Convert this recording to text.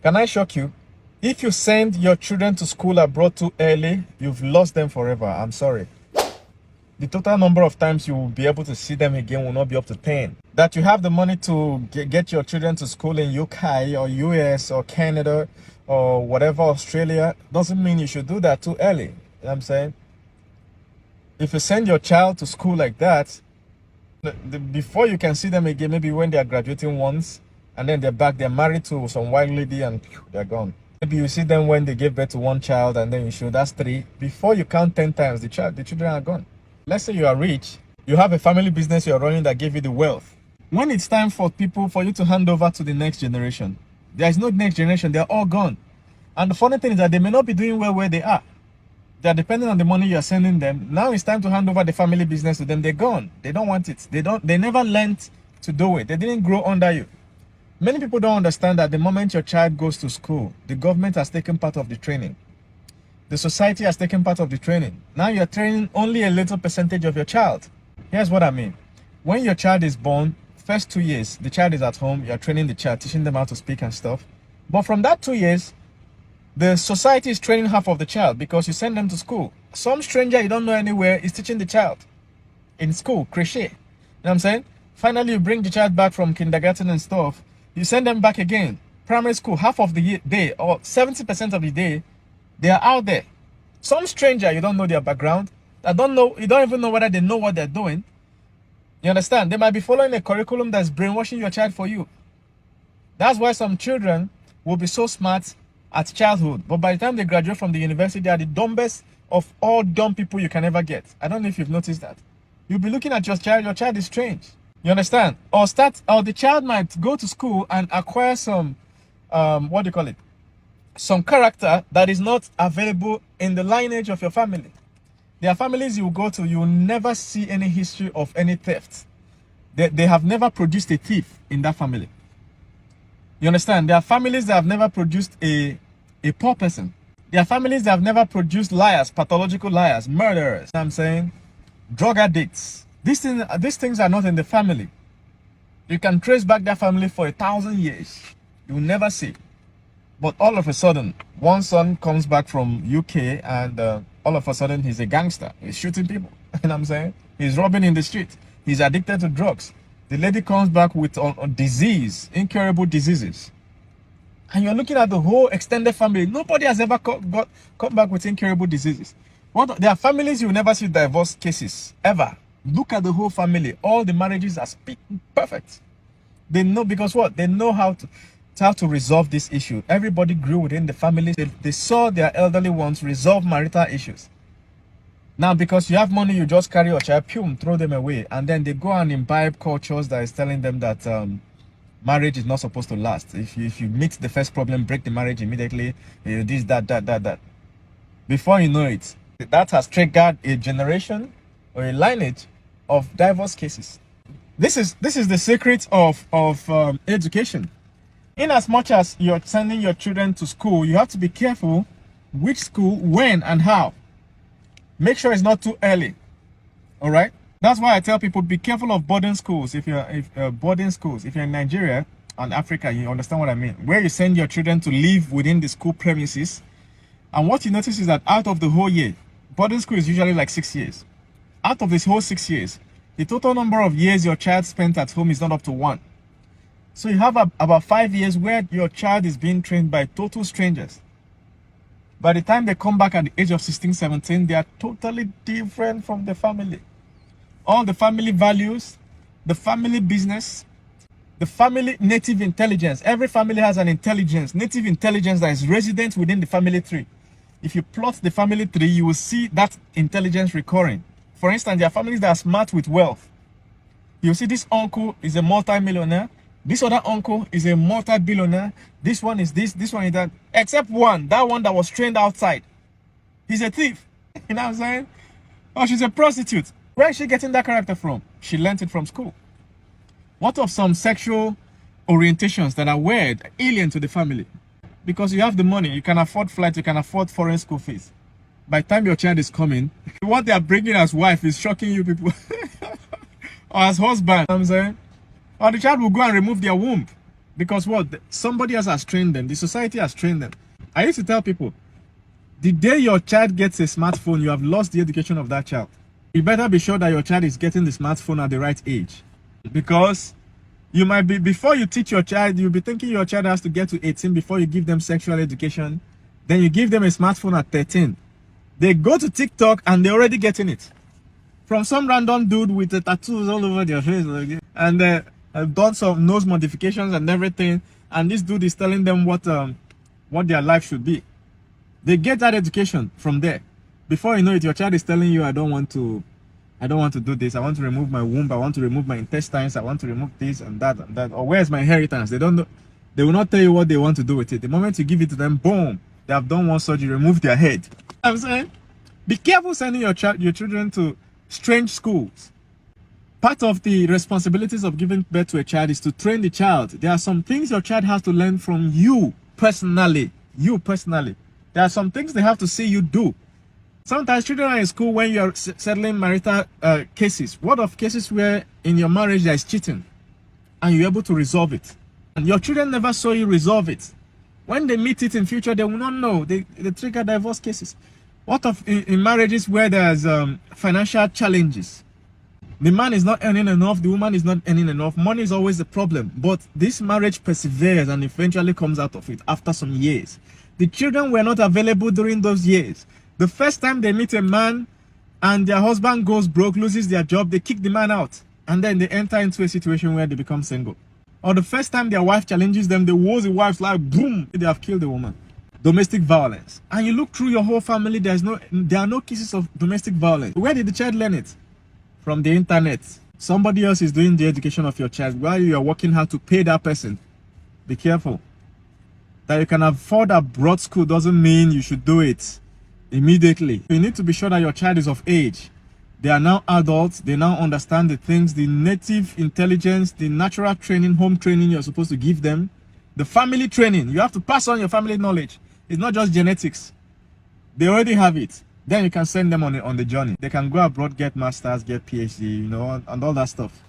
Can I shock you? If you send your children to school abroad too early, you've lost them forever. I'm sorry. The total number of times you will be able to see them again will not be up to 10. That you have the money to get your children to school in UK or US or Canada or whatever, Australia, doesn't mean you should do that too early. You know what I'm saying? If you send your child to school like that, before you can see them again, maybe when they are graduating once, and then they're back, they're married to some white lady and they're gone. Maybe you see them when they give birth to one child and then you show that's 3. Before you count 10 times, the children are gone. Let's say you are rich, you have a family business you're running that gave you the wealth. When it's time for you to hand over to the next generation, there is no next generation, they're all gone. And the funny thing is that they may not be doing well where they are. They're depending on the money you're sending them. Now it's time to hand over the family business to them. They're gone. They don't want it. They never learned to do it. They didn't grow under you. Many people don't understand that the moment your child goes to school, the government has taken part of the training. The society has taken part of the training. Now you're training only a little percentage of your child. Here's what I mean. When your child is born, first 2 years, the child is at home, you're training the child, teaching them how to speak and stuff. But from that 2 years, the society is training half of the child because you send them to school. Some stranger you don't know anywhere is teaching the child in school, crochet. You know what I'm saying? Finally, you bring the child back from kindergarten and stuff. You send them back again. Primary school, half of the day or 70% of the day, they are out there. Some stranger, you don't know their background. You don't even know whether they know what they're doing. You understand? They might be following a curriculum that's brainwashing your child for you. That's why some children will be so smart at childhood, but by the time they graduate from the university, they are the dumbest of all dumb people you can ever get. I don't know if you've noticed that. You'll be looking at your child is strange. You understand? Or the child might go to school and acquire some, what do you call it? Some character that is not available in the lineage of your family. There are families you will go to, you will never see any history of any theft. They have never produced a thief in that family. You understand? There are families that have never produced a poor person. There are families that have never produced liars, pathological liars, murderers. You know what I'm saying? Drug addicts. These things are not in the family. You can trace back that family for 1,000 years. You will never see. But all of a sudden, one son comes back from UK and all of a sudden he's a gangster. He's shooting people. You know what I'm saying? He's robbing in the street. He's addicted to drugs. The lady comes back with disease, incurable diseases. And you're looking at the whole extended family. Nobody has ever come back with incurable diseases. There are families you will never see divorce cases, ever. Look at the whole family. All the marriages are perfect. They know, because what? They know how to resolve this issue. Everybody grew within the family. They saw their elderly ones resolve marital issues. Now, because you have money, you just carry your child, throw them away. And then they go and imbibe cultures that is telling them that marriage is not supposed to last. If you meet the first problem, break the marriage immediately. This, that. Before you know it, that has triggered a generation or a lineage of divorce cases. This is the secret of education. In as much as you're sending your children to school, you have to be careful which school, when, and how. Make sure it's not too early. All right. That's why I tell people, be careful of boarding schools. If you're in Nigeria and Africa, you understand what I mean. Where you send your children to live within the school premises, and what you notice is that out of the whole year, boarding school is usually like 6 years. Out of this whole 6 years, the total number of years your child spent at home is not up to 1. So you have about 5 years where your child is being trained by total strangers. By the time they come back at the age of 16, 17, they are totally different from the family. All the family values, the family business, the family native intelligence. Every family has an intelligence, native intelligence that is resident within the family tree. If you plot the family tree, you will see that intelligence recurring. For instance, there are families that are smart with wealth. You see this uncle is a multi-millionaire. This other uncle is a multi-billionaire. This one is this one is that. Except one, that one that was trained outside. He's a thief. You know what I'm saying? Oh, she's a prostitute. Where is she getting that character from? She learned it from school. What of some sexual orientations that are weird, alien to the family? Because you have the money, you can afford flights, you can afford foreign school fees. By the time your child is coming, what they are bringing as wife is shocking you people. Or as husband, you know what I'm saying? Or the child will go and remove their womb Because what? Somebody else has trained them. The society has trained them. I used to tell people, the day your child gets a smartphone, you have lost the education of that child. You better be sure that your child is getting the smartphone at the right age. Because you might be, before you teach your child, you'll be thinking your child has to get to 18 before you give them sexual education. Then you give them a smartphone at 13. They go to TikTok and they're already getting it. From some random dude with the tattoos all over their face. And have done some nose modifications and everything. And this dude is telling them what their life should be. They get that education from there. Before you know it, your child is telling you, I don't want to do this. I want to remove my womb. I want to remove my intestines. I want to remove this and that and that. Or where's my inheritance? They don't know. They will not tell you what they want to do with it. The moment you give it to them, boom, they have done one surgery, remove their head. I'm saying, be careful sending your children to strange schools. Part of the responsibilities of giving birth to a child is to train the child. There are some things your child has to learn from you personally. You personally. There are some things they have to see you do. Sometimes children are in school when you are settling marital cases. What of cases where in your marriage there is cheating and you're able to resolve it? And your children never saw you resolve it. When they meet it in future, they will not know. They trigger divorce cases. What of in marriages where there's financial challenges? The man is not earning enough, the woman is not earning enough. Money is always the problem. But this marriage perseveres and eventually comes out of it after some years. The children were not available during those years. The first time they meet a man and their husband goes broke, loses their job, they kick the man out. And then they enter into a situation where they become single. Or the first time their wife challenges them, they woes the wife's life, boom, they have killed the woman. Domestic violence. And you look through your whole family, there are no cases of domestic violence. Where did the child learn it? From the internet. Somebody else is doing the education of your child while you are working hard to pay that person. Be careful. That you can afford a broad school doesn't mean you should do it immediately. You need to be sure that your child is of age. They are now adults. They now understand the things, the native intelligence, the natural training, home training you're supposed to give them. The family training. You have to pass on your family knowledge. It's not just genetics. They already have it. Then you can send them on the journey. They can go abroad, get masters, get PhD, and all that stuff.